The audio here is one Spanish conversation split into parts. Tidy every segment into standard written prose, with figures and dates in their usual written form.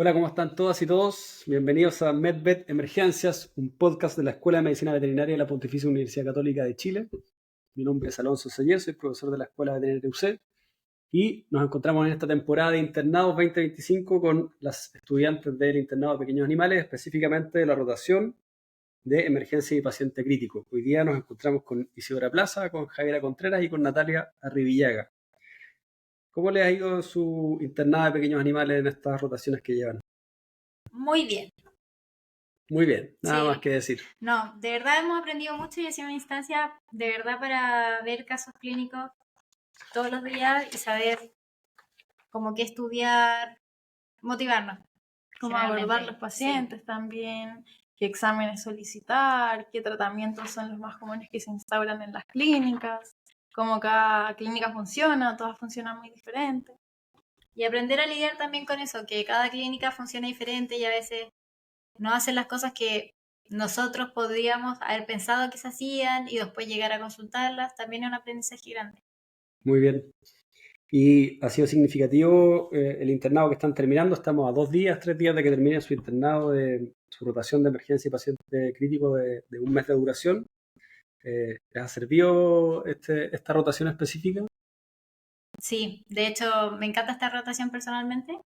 Hola, ¿cómo están todas y todos? Bienvenidos a MedVet Emergencias, un podcast de la Escuela de Medicina Veterinaria de la Pontificia Universidad Católica de Chile. Mi nombre es Alonso Seller, soy profesor de la Escuela Veterinaria UC y nos encontramos en esta temporada de internados 2025 con las estudiantes del internado de pequeños animales, específicamente de la rotación de emergencia y paciente crítico. Hoy día nos encontramos con Isidora Plaza, con Javiera Contreras y con Natalia Arribillaga. ¿Cómo les ha ido en su internado de pequeños animales en estas rotaciones que llevan? Muy bien. Muy bien, nada más Sí, que decir. no, de verdad hemos aprendido mucho y ha sido una instancia de verdad para ver casos clínicos todos los días y saber cómo qué estudiar, motivarnos, Cómo abordar los generalmente. pacientes también, qué exámenes solicitar, qué tratamientos son los más comunes que se instauran en las clínicas, cómo cada clínica funciona, todas funcionan muy diferente. Y aprender a lidiar también con eso, que cada clínica funciona diferente y a veces no hacen las cosas que nosotros podríamos haber pensado que se hacían y después llegar a consultarlas, también es un aprendizaje grande. Muy bien. Y ha sido significativo el internado que están terminando. Estamos a 2 días, 3 días de que termine su internado de su rotación de emergencia y paciente crítico de un mes de duración. ¿Les ha servido esta rotación específica? Sí, de hecho me encanta esta rotación personalmente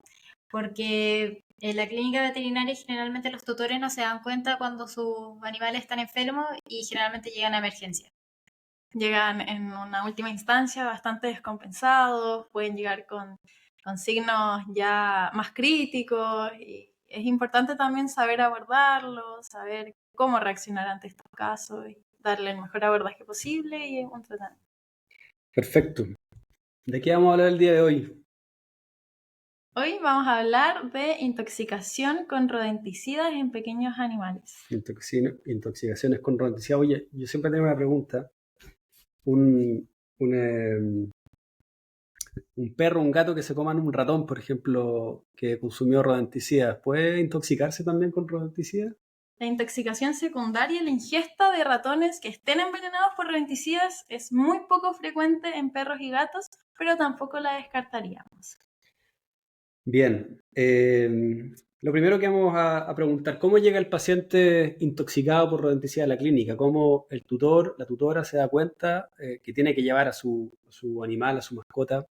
porque en la clínica veterinaria generalmente los tutores no se dan cuenta cuando sus animales están enfermos y generalmente llegan a emergencia. Llegan en una última instancia bastante descompensados, pueden llegar con signos ya más críticos y es importante también saber abordarlos, saber cómo reaccionar ante estos casos y darle el mejor abordaje posible y un tratamiento. Perfecto. ¿De qué vamos a hablar el día de hoy? Hoy vamos a hablar de intoxicación con rodenticidas en pequeños animales. Intoxicaciones con rodenticidas. Oye, yo siempre tengo una pregunta. Un, un, un perro, un gato que se coman un ratón, por ejemplo, que consumió rodenticidas, ¿puede intoxicarse también con rodenticidas? La intoxicación secundaria, la ingesta de ratones que estén envenenados por rodenticidas es muy poco frecuente en perros y gatos, pero tampoco la descartaríamos. Bien, lo primero que vamos a preguntar, ¿cómo llega el paciente intoxicado por rodenticidas a la clínica? ¿Cómo el tutor, la tutora se da cuenta que tiene que llevar a su animal, a su mascota,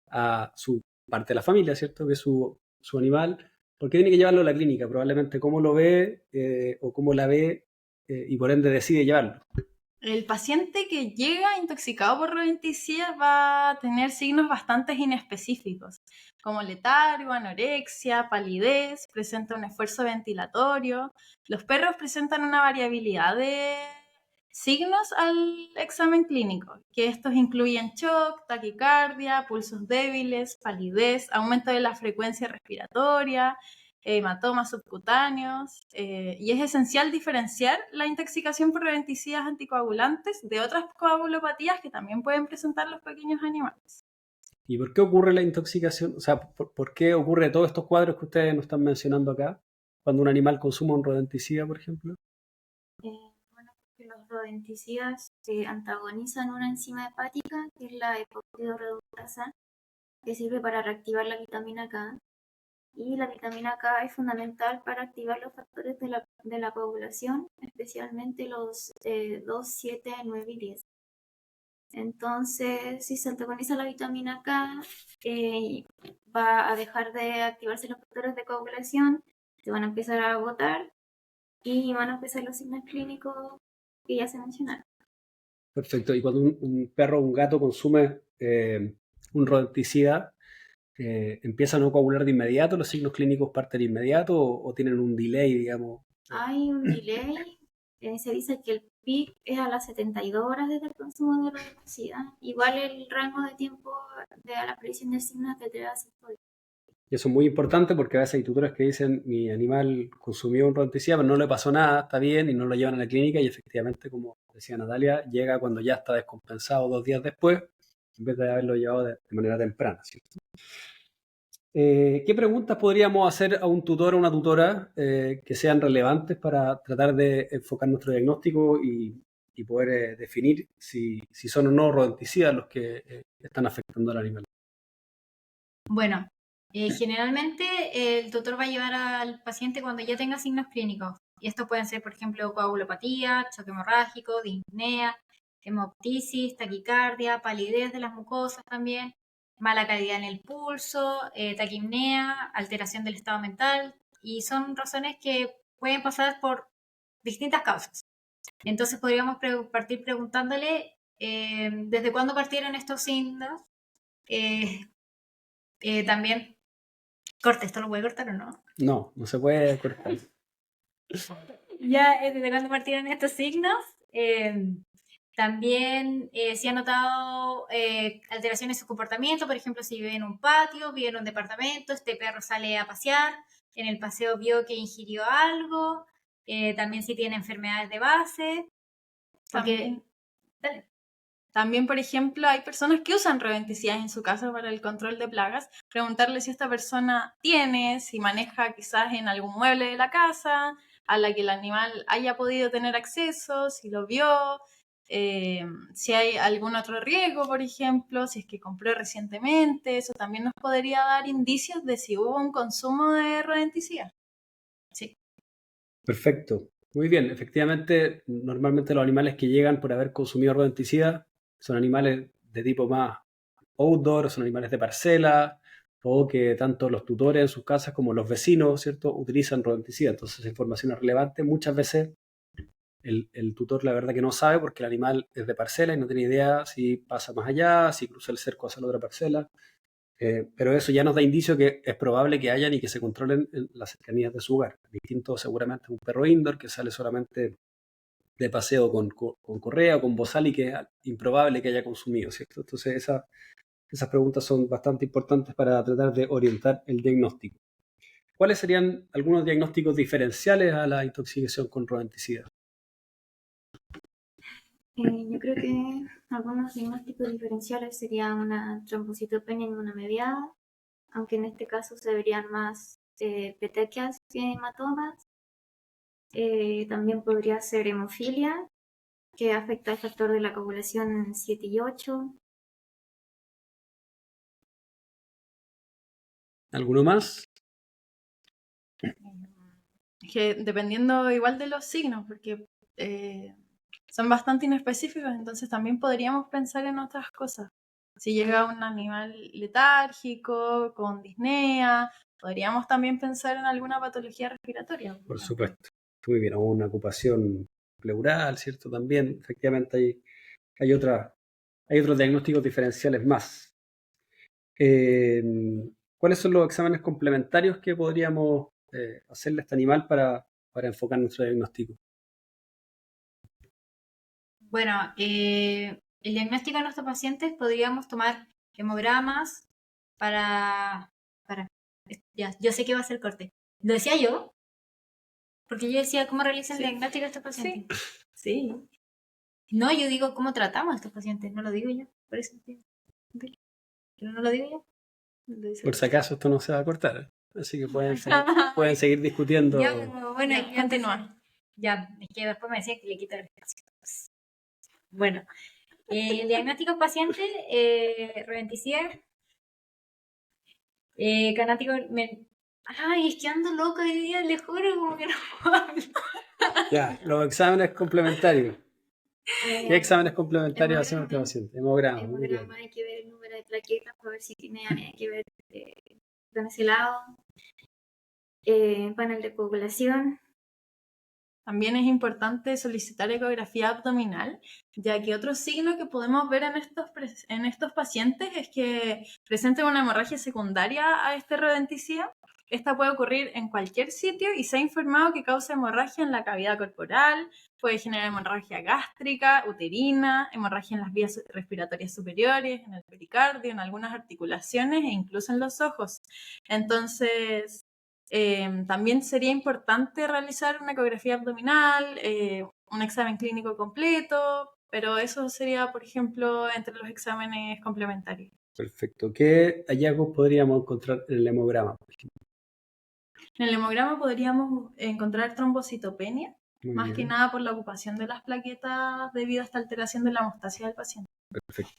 a su parte de la familia, ¿cierto? Que es su animal. ¿Por qué tiene que llevarlo a la clínica? Probablemente cómo lo ve o cómo la ve y por ende decide llevarlo. El paciente que llega intoxicado por rodenticidas va a tener signos bastante inespecíficos, como letargo, anorexia, palidez, presenta un esfuerzo ventilatorio. Los perros presentan una variabilidad de signos al examen clínico, que estos incluyen shock, taquicardia, pulsos débiles, palidez, aumento de la frecuencia respiratoria, hematomas subcutáneos, y es esencial diferenciar la intoxicación por rodenticidas anticoagulantes de otras coagulopatías que también pueden presentar los pequeños animales. ¿Y por qué ocurre la intoxicación? O sea, ¿por qué ocurre todos estos cuadros que ustedes nos están mencionando acá? Cuando un animal consume un rodenticida, por ejemplo. Bueno, porque los rodenticidas antagonizan una enzima hepática, que es la epoksidorreductasa, que sirve para reactivar la vitamina K. Y la vitamina K es fundamental para activar los factores de la coagulación, especialmente los 2, 7, 9 y 10. Entonces, si se antagoniza la vitamina K, va a dejar de activarse los factores de coagulación, se van a empezar a agotar y van a empezar los signos clínicos que ya se mencionaron. Perfecto. Y cuando un perro o un gato consume un rodenticida, ¿empieza a no coagular de inmediato? ¿Los signos clínicos parten de inmediato o tienen un delay, digamos? Hay un delay, se dice que el peak es a las 72 horas desde el consumo de rodenticidas. Igual el rango de tiempo de la aparición de signos de 3 a 5 días. Y eso es muy importante porque a veces hay tutoras que dicen mi animal consumió un rodenticida, pero no le pasó nada, está bien, y no lo llevan a la clínica y efectivamente, como decía Natalia, llega cuando ya está descompensado 2 días después, en vez de haberlo llevado de manera temprana, ¿cierto? ¿Qué preguntas podríamos hacer a un tutor o una tutora que sean relevantes para tratar de enfocar nuestro diagnóstico y poder definir si son o no rodenticidas los que están afectando al animal? Bueno, Generalmente el tutor va a llevar al paciente cuando ya tenga signos clínicos. Y estos pueden ser, por ejemplo, coagulopatía, choque hemorrágico, disnea, hemoptisis, taquicardia, palidez de las mucosas también, mala calidad en el pulso, taquipnea, alteración del estado mental. Y son razones que pueden pasar por distintas causas. Entonces podríamos partir preguntándole desde cuándo partieron estos signos. También, corte, ¿esto lo puede cortar o no? No, no se puede cortar. Ya, desde cuándo partieron estos signos. También si ha notado alteraciones en su comportamiento, por ejemplo, si vive en un patio, vive en un departamento, este perro sale a pasear, en el paseo vio que ingirió algo, también si tiene enfermedades de base. Porque, También, por ejemplo, hay personas que usan rodenticidas en su casa para el control de plagas. Preguntarle si esta persona tiene, si maneja quizás en algún mueble de la casa a la que el animal haya podido tener acceso, si lo vio, si hay algún otro riesgo, por ejemplo, si es que compró recientemente. Eso también nos podría dar indicios de si hubo un consumo de rodenticidas. Sí. Perfecto. Muy bien. Efectivamente, normalmente los animales que llegan por haber consumido rodenticida son animales de tipo más outdoor, son animales de parcela, o que tanto los tutores en sus casas como los vecinos, ¿cierto?, utilizan rodenticida. Entonces, esa información es relevante. Muchas veces el tutor la verdad que no sabe porque el animal es de parcela y no tiene idea si pasa más allá, si cruza el cerco hacia la otra parcela. Pero eso ya nos da indicio que es probable que hayan y que se controlen en las cercanías de su hogar. Distinto seguramente a un perro indoor que sale solamente de paseo con correa o con bozal y que es improbable que haya consumido, ¿cierto? Entonces esas preguntas son bastante importantes para tratar de orientar el diagnóstico. ¿Cuáles serían algunos diagnósticos diferenciales a la intoxicación con rodenticidas? Yo creo que algunos diagnósticos diferenciales serían una trombocitopenia inmunomediada, aunque en este caso se verían más petequias que hematomas. También podría ser hemofilia, que afecta al factor de la coagulación 7 y 8. ¿Alguno más? Que dependiendo igual de los signos, porque son bastante inespecíficos, entonces también podríamos pensar en otras cosas. Si llega un animal letárgico, con disnea, podríamos también pensar en alguna patología respiratoria. Por supuesto. Muy bien, o una ocupación pleural, ¿cierto? También, efectivamente, hay otros diagnósticos diferenciales más. ¿Cuáles son los exámenes complementarios que podríamos hacerle a este animal para enfocar nuestro diagnóstico? Bueno, el diagnóstico de nuestros pacientes podríamos tomar hemogramas para ya, yo sé que va a ser corte. ¿Lo decía yo? Porque yo decía cómo realiza el diagnóstico de estos pacientes. Sí. No, yo digo cómo tratamos a estos pacientes, no lo digo yo. Por eso. Pero no lo digo yo. Por si acaso esto no se va a cortar, así que pueden seguir discutiendo. Ya, bueno, Ya, continúa. Ya, es que después me decía que le quito el espacio. Bueno, el diagnóstico paciente, rodenticida, canático. Ay, es que ando loca hoy día, le juro, como que no puedo hablar. Ya, los exámenes complementarios. ¿Qué exámenes complementarios hacemos a este paciente? Hemograma. Hemograma, hay que ver el número de plaquetas para ver si tiene, hay que ver con ese lado. Panel de coagulación. También es importante solicitar ecografía abdominal, ya que otro signo que podemos ver en estos pacientes es que presenten una hemorragia secundaria a este rodenticida. Esta puede ocurrir en cualquier sitio y se ha informado que causa hemorragia en la cavidad corporal, puede generar hemorragia gástrica, uterina, hemorragia en las vías respiratorias superiores, en el pericardio, en algunas articulaciones e incluso en los ojos. Entonces, también sería importante realizar una ecografía abdominal, un examen clínico completo, pero eso sería, por ejemplo, entre los exámenes complementarios. Perfecto. ¿Qué hallazgos podríamos encontrar en el hemograma? En el hemograma podríamos encontrar trombocitopenia, Muy más bien. que nada por la ocupación de las plaquetas debido a esta alteración de la hemostasia del paciente. Perfecto.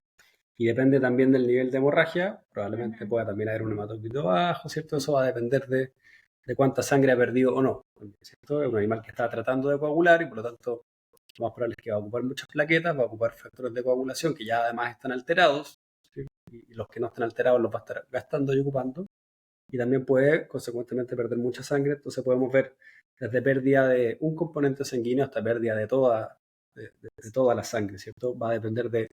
Y depende también del nivel de hemorragia, probablemente pueda también haber un hematocrito bajo, ¿cierto? Eso va a depender de cuánta sangre ha perdido o no, ¿cierto? Es un animal que está tratando de coagular y por lo tanto lo más probable es que va a ocupar muchas plaquetas, va a ocupar factores de coagulación que ya además están alterados, ¿sí? Y los que no están alterados los va a estar gastando y ocupando, y también puede consecuentemente perder mucha sangre. Entonces podemos ver desde pérdida de un componente sanguíneo hasta pérdida de toda la sangre, ¿cierto? Va a depender de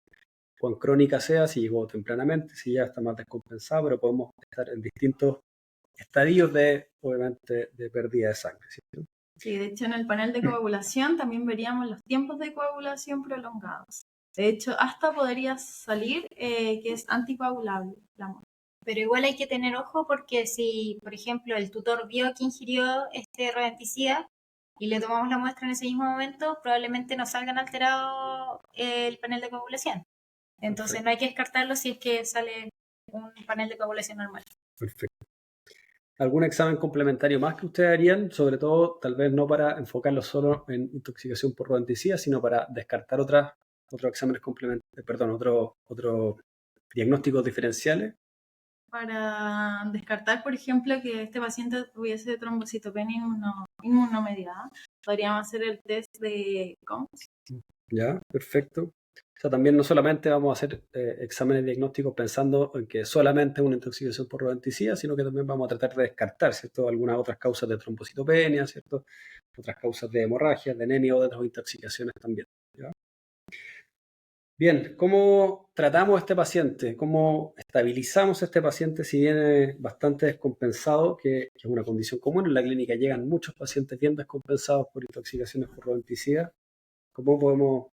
cuán crónica sea, si llegó tempranamente, si ya está más descompensado, pero podemos estar en distintos estadios obviamente, de pérdida de sangre, ¿cierto? Sí, de hecho en el panel de coagulación también veríamos los tiempos de coagulación prolongados. De hecho, hasta podría salir que es anticoagulable la muestra. Pero igual hay que tener ojo porque si, por ejemplo, el tutor vio que ingirió este rodenticida y le tomamos la muestra en ese mismo momento, probablemente nos salgan alterado el panel de coagulación. Entonces Perfecto. no hay que descartarlo si es que sale un panel de coagulación normal. Perfecto. ¿Algún examen complementario más que ustedes harían? Sobre todo, tal vez no para enfocarlo solo en intoxicación por rodenticida, sino para descartar otros exámenes complementarios, otros diagnósticos diferenciales. Para descartar, por ejemplo, que este paciente tuviese trombocitopenia inmunomediada, podríamos hacer el test de COMS. Ya, perfecto. O sea, también no solamente vamos a hacer exámenes diagnósticos pensando en que solamente es una intoxicación por rodenticida, sino que también vamos a tratar de descartar, ¿cierto?, algunas otras causas de trombocitopenia, ¿cierto?, otras causas de hemorragia, de anemia o de otras intoxicaciones también, ¿ya? Bien, ¿cómo tratamos a este paciente? ¿Cómo estabilizamos a este paciente si viene bastante descompensado, que es una condición común? En la clínica llegan muchos pacientes bien descompensados por intoxicaciones por rodenticida. ¿Cómo podemos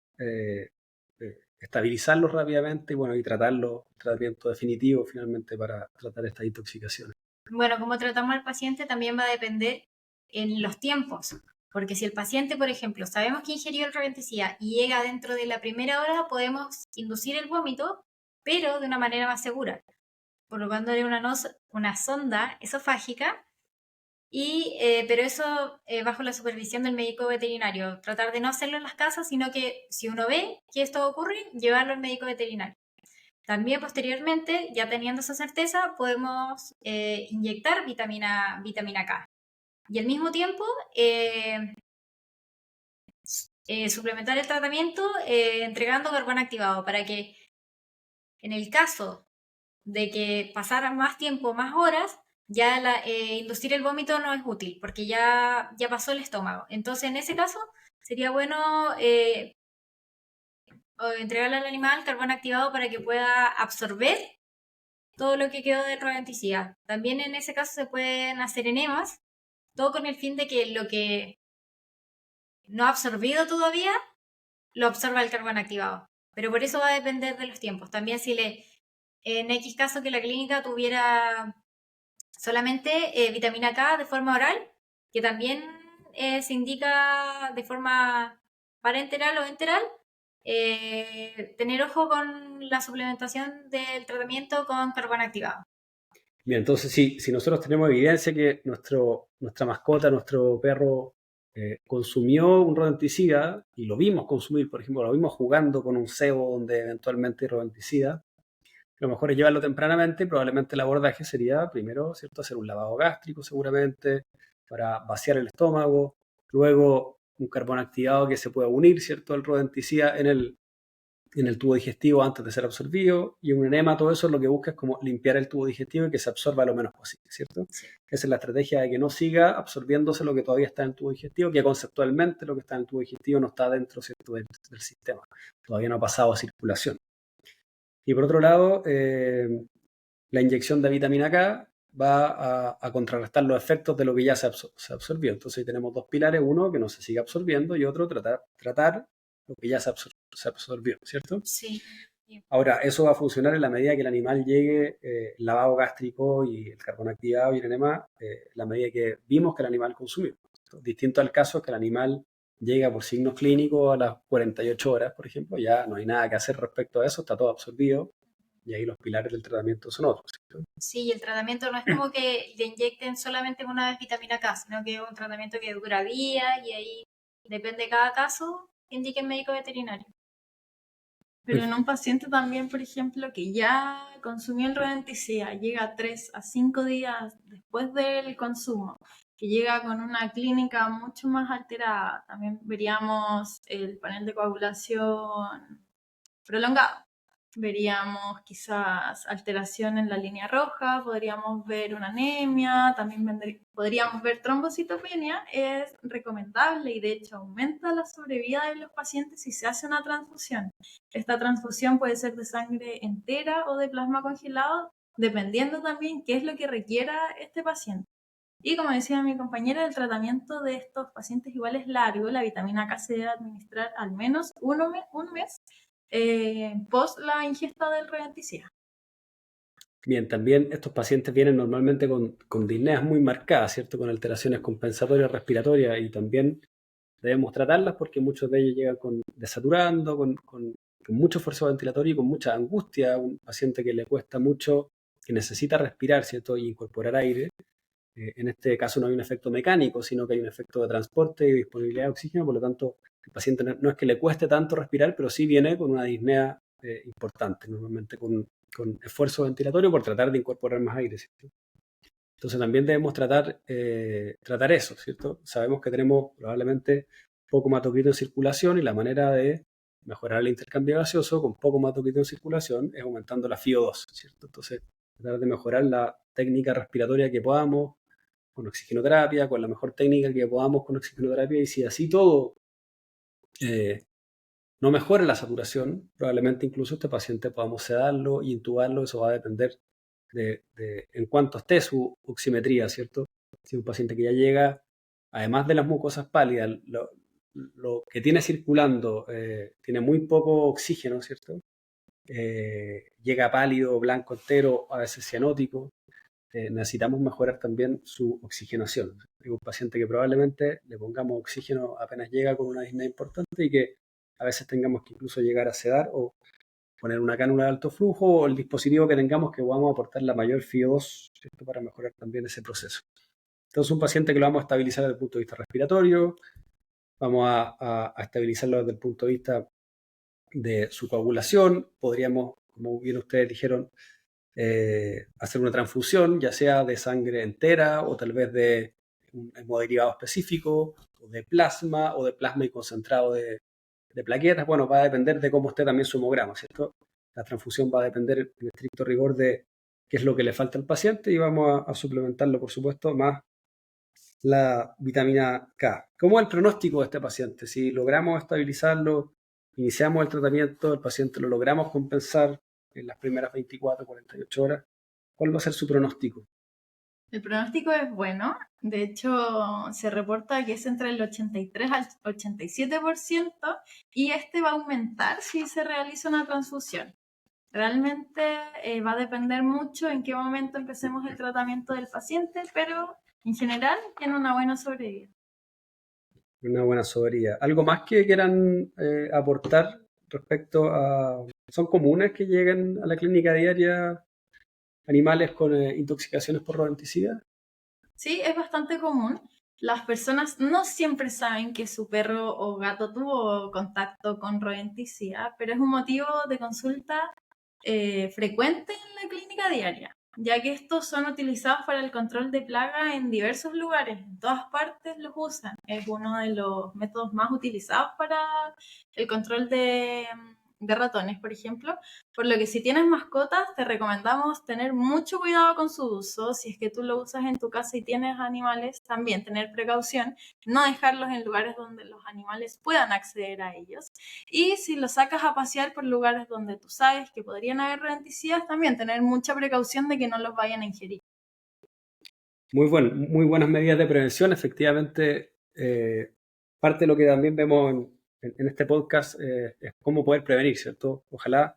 estabilizarlos rápidamente y tratarlo, tratamiento definitivo finalmente para tratar estas intoxicaciones? Bueno, como tratamos al paciente también va a depender en los tiempos, porque si el paciente, por ejemplo, sabemos que ingirió el rodenticida y llega dentro de la primera hora, podemos inducir el vómito, pero de una manera más segura, colocándole una sonda esofágica, pero eso bajo la supervisión del médico veterinario. Tratar de no hacerlo en las casas, sino que si uno ve que esto ocurre, llevarlo al médico veterinario. También posteriormente, ya teniendo esa certeza, podemos inyectar vitamina K. Y al mismo tiempo, suplementar el tratamiento entregando carbón activado para que en el caso de que pasara más tiempo, más horas, ya inducir el vómito no es útil porque ya pasó el estómago. Entonces, en ese caso, sería bueno entregarle al animal carbón activado para que pueda absorber todo lo que quedó del rodenticida. También en ese caso se pueden hacer enemas, todo con el fin de que lo que no ha absorbido todavía lo absorba el carbón activado. Pero por eso va a depender de los tiempos. También si en X caso que la clínica tuviera solamente vitamina K de forma oral, que también se indica de forma parenteral o enteral, tener ojo con la suplementación del tratamiento con carbón activado. Bien, entonces si nosotros tenemos evidencia que nuestra mascota, nuestro perro, consumió un rodenticida y lo vimos consumir, por ejemplo, lo vimos jugando con un cebo donde eventualmente hay rodenticida, lo mejor es llevarlo tempranamente. Probablemente el abordaje sería primero, ¿cierto?, hacer un lavado gástrico seguramente para vaciar el estómago, luego un carbón activado que se pueda unir, ¿cierto?, al rodenticida en el tubo digestivo antes de ser absorbido, y un enema. Todo eso lo que busca es como limpiar el tubo digestivo y que se absorba lo menos posible, ¿cierto? Sí. Esa es la estrategia de que no siga absorbiéndose lo que todavía está en el tubo digestivo, que conceptualmente lo que está en el tubo digestivo no está dentro, ¿cierto?, del sistema, todavía no ha pasado a circulación. Y por otro lado, la inyección de vitamina K va a contrarrestar los efectos de lo que ya se absorbió. Entonces ahí tenemos dos pilares: uno, que no se siga absorbiendo, y otro, tratar lo que ya se absorbió, ¿cierto? Sí. Ahora, eso va a funcionar en la medida que el animal llegue el lavado gástrico y el carbón activado y el enema, la medida que vimos que el animal consumió. Distinto al caso que el animal llega por signos clínicos a las 48 horas, por ejemplo, ya no hay nada que hacer respecto a eso, está todo absorbido, y ahí los pilares del tratamiento son otros, ¿cierto? Sí, y el tratamiento no es como que le inyecten solamente una vez vitamina K, sino que es un tratamiento que dura días y ahí depende de cada caso, indique el médico veterinario. Pero en un paciente también, por ejemplo, que ya consumió el rodenticida, llega 3 a 5 días después del consumo, que llega con una clínica mucho más alterada, también veríamos el panel de coagulación prolongado. Veríamos quizás alteración en la línea roja, podríamos ver una anemia, también podríamos ver trombocitopenia. Es recomendable y de hecho aumenta la sobrevida de los pacientes si se hace una transfusión. Esta transfusión puede ser de sangre entera o de plasma congelado, dependiendo también qué es lo que requiera este paciente. Y como decía mi compañera, el tratamiento de estos pacientes igual es largo. La vitamina K se debe administrar al menos un mes post la ingesta del rodenticida. Bien, también estos pacientes vienen normalmente con disneas muy marcadas, ¿cierto? Con alteraciones compensatorias respiratorias y también debemos tratarlas porque muchos de ellos llegan desaturando, con mucho esfuerzo ventilatorio y con mucha angustia. Un paciente que le cuesta mucho, que necesita respirar, ¿cierto? Y incorporar aire. En este caso no hay un efecto mecánico, sino que hay un efecto de transporte y disponibilidad de oxígeno, por lo tanto el paciente no es que le cueste tanto respirar, pero sí viene con una disnea importante, normalmente con esfuerzo ventilatorio por tratar de incorporar más aire, ¿cierto? Entonces también debemos tratar eso, ¿cierto? Sabemos que tenemos probablemente poco hematocrito en circulación y la manera de mejorar el intercambio gaseoso con poco hematocrito en circulación es aumentando la FiO2, ¿cierto? Entonces tratar de mejorar la técnica respiratoria que podamos con oxigenoterapia, con la mejor técnica que podamos con oxigenoterapia, y si así todo no mejora la saturación, probablemente incluso este paciente podamos sedarlo y intubarlo. Eso va a depender de en cuánto esté su oximetría, ¿cierto? Si un paciente que ya llega, además de las mucosas pálidas, lo que tiene circulando tiene muy poco oxígeno, ¿cierto? Llega pálido, blanco entero, a veces cianótico. Necesitamos mejorar también su oxigenación. Hay un paciente que probablemente le pongamos oxígeno apenas llega con una disnea importante y que a veces tengamos que incluso llegar a sedar o poner una cánula de alto flujo o el dispositivo que tengamos que podamos aportar la mayor FiO2, ¿cierto? Para mejorar también ese proceso. Entonces un paciente que lo vamos a estabilizar desde el punto de vista respiratorio, vamos a estabilizarlo desde el punto de vista de su coagulación, podríamos, como bien ustedes dijeron, hacer una transfusión, ya sea de sangre entera o tal vez de un hemodiderivado específico, o de plasma y concentrado de plaquetas. Bueno, va a depender de cómo esté también su hemograma, ¿cierto? La transfusión va a depender en estricto rigor de qué es lo que le falta al paciente y vamos a suplementarlo, por supuesto, más la vitamina K. ¿Cómo es el pronóstico de este paciente? Si logramos estabilizarlo, iniciamos el tratamiento, el paciente lo logramos compensar en las primeras 24, 48 horas, ¿cuál va a ser su pronóstico? El pronóstico es bueno. De hecho, se reporta que es entre el 83 al 87% y este va a aumentar si se realiza una transfusión. Realmente va a depender mucho en qué momento empecemos el tratamiento del paciente, pero en general tiene una buena sobrevida. Una buena sobrevida. ¿Algo más que quieran aportar respecto a... ¿Son comunes que lleguen a la clínica diaria animales con intoxicaciones por rodenticidas? Sí, es bastante común. Las personas no siempre saben que su perro o gato tuvo contacto con rodenticida, pero es un motivo de consulta frecuente en la clínica diaria, ya que estos son utilizados para el control de plaga en diversos lugares, en todas partes los usan. Es uno de los métodos más utilizados para el control de ratones, por ejemplo. Por lo que si tienes mascotas, te recomendamos tener mucho cuidado con su uso. Si es que tú lo usas en tu casa y tienes animales, también tener precaución, no dejarlos en lugares donde los animales puedan acceder a ellos. Y si los sacas a pasear por lugares donde tú sabes que podrían haber rodenticidas, también tener mucha precaución de que no los vayan a ingerir. Muy buenas medidas de prevención. Efectivamente, parte de lo que también vemos en este podcast es cómo poder prevenir, ¿cierto? Ojalá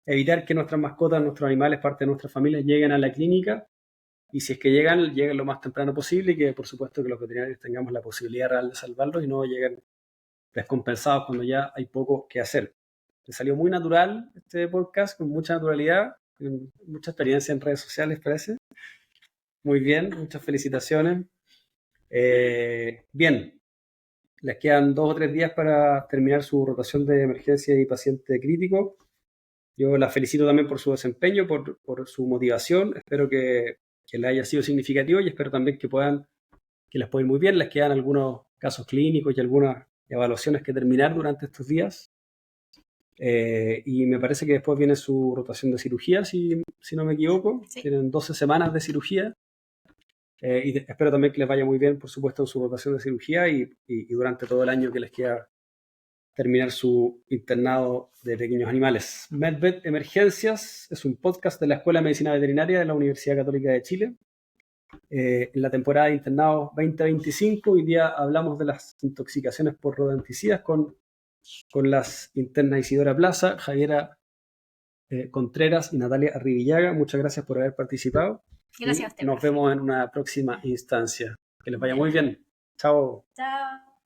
evitar que nuestras mascotas, nuestros animales, parte de nuestras familias, lleguen a la clínica y si es que lleguen lo más temprano posible y que por supuesto que los veterinarios tengamos la posibilidad real de salvarlos y no lleguen descompensados cuando ya hay poco que hacer. Me salió muy natural este podcast, con mucha naturalidad, con mucha experiencia en redes sociales, parece. Muy bien, muchas felicitaciones. Bien, les quedan 2 o 3 días para terminar su rotación de emergencia y paciente crítico. Yo la felicito también por su desempeño, por su motivación. Espero que le haya sido significativo y espero también que les pueda ir muy bien. Les quedan algunos casos clínicos y algunas evaluaciones que terminar durante estos días. Y me parece que después viene su rotación de cirugía, si no me equivoco. Sí. Tienen 12 semanas de cirugía. Y espero también que les vaya muy bien, por supuesto, en su rotación de cirugía y durante todo el año que les queda terminar su internado de pequeños animales. MedVet Emergencias es un podcast de la Escuela de Medicina Veterinaria de la Universidad Católica de Chile. En la temporada de internado 2025, hoy día hablamos de las intoxicaciones por rodenticidas con las internas Isidora Plaza, Javiera Contreras y Natalia Arribillaga. Muchas gracias por haber participado. Gracias a usted. Nos vemos en una próxima instancia. Que les vaya muy bien. Chao. Chao.